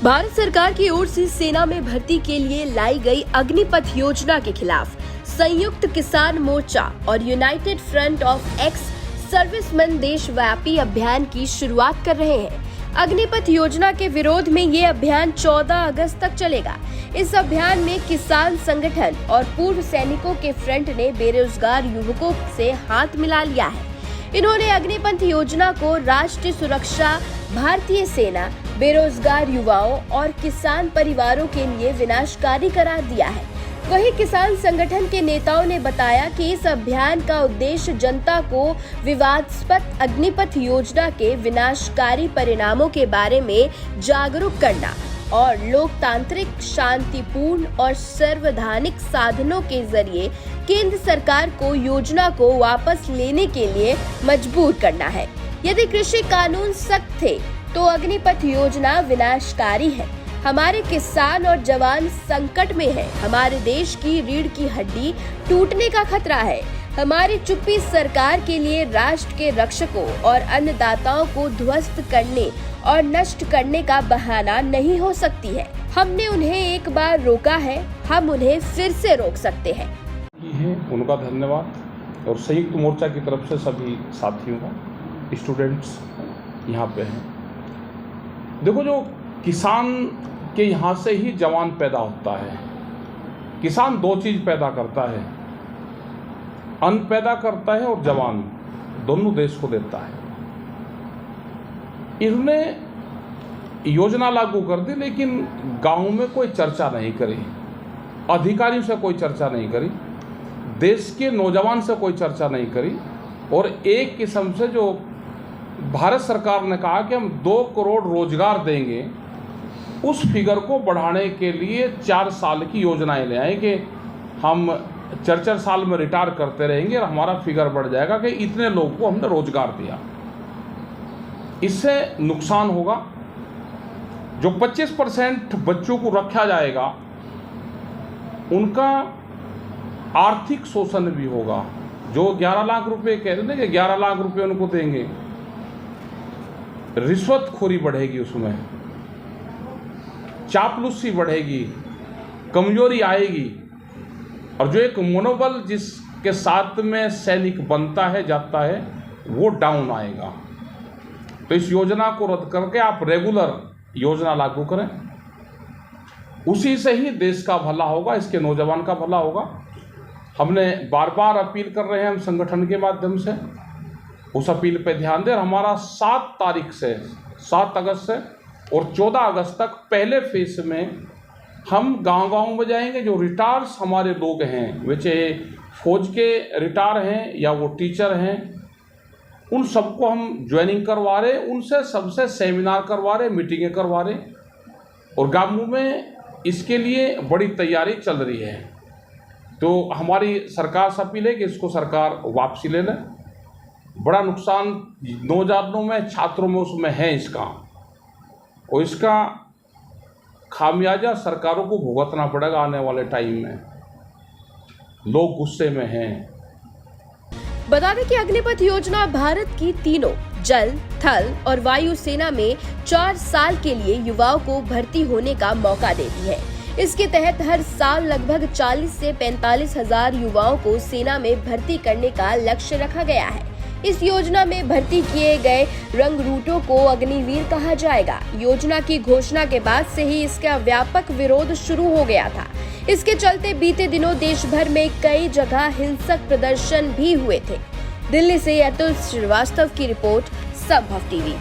भारत सरकार की ओर से सेना में भर्ती के लिए लाई गई अग्निपथ योजना के खिलाफ संयुक्त किसान मोर्चा और United front of ex serviceman देशव्यापी अभियान की शुरुआत कर रहे हैं। अग्निपथ योजना के विरोध में ये अभियान 14 अगस्त तक चलेगा। इस अभियान में किसान संगठन और पूर्व सैनिकों के फ्रंट ने बेरोजगार युवकों से हाथ मिला लिया है। इन्होंने अग्निपथ योजना को राष्ट्रीय सुरक्षा, भारतीय सेना, बेरोजगार युवाओं और किसान परिवारों के लिए विनाशकारी करार दिया है। वहीं किसान संगठन के नेताओं ने बताया कि इस अभियान का उद्देश्य जनता को विवादास्पद अग्निपथ योजना के विनाशकारी परिणामों के बारे में जागरूक करना और लोकतांत्रिक, शांतिपूर्ण और संवैधानिक साधनों के जरिए केंद्र सरकार को योजना को वापस लेने के लिए मजबूर करना है। यदि कृषि कानून सख्त थे तो अग्निपथ योजना विनाशकारी है। हमारे किसान और जवान संकट में हैं। हमारे देश की रीढ़ की हड्डी टूटने का खतरा है। हमारी चुप्पी सरकार के लिए राष्ट्र के रक्षकों और अन्नदाताओं को ध्वस्त करने और नष्ट करने का बहाना नहीं हो सकती है। हमने उन्हें एक बार रोका है, हम उन्हें फिर से रोक सकते हैं। उनका धन्यवाद और संयुक्त मोर्चा की तरफ से सभी साथियों का, स्टूडेंट्स यहाँ पे हैं। देखो, जो किसान के यहाँ से ही जवान पैदा होता है। किसान दो चीज़ पैदा करता है, अन्न पैदा करता है और जवान, दोनों देश को देता है। इन्होंने योजना लागू कर दी, लेकिन गांव में कोई चर्चा नहीं करी, अधिकारियों से कोई चर्चा नहीं करी, देश के नौजवान से कोई चर्चा नहीं करी। और एक किस्म से जो भारत सरकार ने कहा कि हम 2 करोड़ रोजगार देंगे, उस फिगर को बढ़ाने के लिए 4 साल की योजनाएं ले आए कि हम 4 साल में रिटायर करते रहेंगे और हमारा फिगर बढ़ जाएगा कि इतने लोगों को हमने रोजगार दिया। इससे नुकसान होगा। जो 25% बच्चों को रखा जाएगा, उनका आर्थिक शोषण भी होगा। जो 11 लाख रुपए कह रहे थे कि 11 लाख रुपए उनको देंगे, रिश्वतखोरी बढ़ेगी, उसमें चापलूसी बढ़ेगी, कमजोरी आएगी और जो एक मनोबल जिसके साथ में सैनिक बनता है, जाता है, वो डाउन आएगा। तो इस योजना को रद्द करके आप रेगुलर योजना लागू करें, उसी से ही देश का भला होगा, इसके नौजवान का भला होगा। हमने बार बार अपील कर रहे हैं हम संगठन के माध्यम से, उस अपील पे ध्यान दें। हमारा 7 अगस्त से और 14 अगस्त तक पहले फेज में हम गांव-गांव में जाएंगे। जो रिटायर्स हमारे लोग हैं, वे चाहे फौज के रिटायर हैं या वो टीचर हैं, उन सबको हम ज्वाइनिंग करवा रहे, उनसे सबसे सेमिनार करवा रहे, मीटिंगें करवा रहे। और गांवों में इसके लिए बड़ी तैयारी चल रही है। तो हमारी सरकार से अपील है कि इसको सरकार वापसी ले लें। बड़ा नुकसान नौजवानों में, छात्रों में उसमें है इसका, और इसका खामियाजा सरकारों को भुगतना पड़ेगा आने वाले टाइम में। लोग गुस्से में हैं। बता दें कि अग्निपथ योजना भारत की तीनों जल, थल और वायु सेना में 4 साल के लिए युवाओं को भर्ती होने का मौका देती है। इसके तहत हर साल लगभग 40 से 45 हजार युवाओं को सेना में भर्ती करने का लक्ष्य रखा गया है। इस योजना में भर्ती किए गए रंगरूटों को अग्निवीर कहा जाएगा। योजना की घोषणा के बाद से ही इसका व्यापक विरोध शुरू हो गया था। इसके चलते बीते दिनों देश भर में कई जगह हिंसक प्रदर्शन भी हुए थे। दिल्ली से अतुल श्रीवास्तव की रिपोर्ट, संभव टीवी।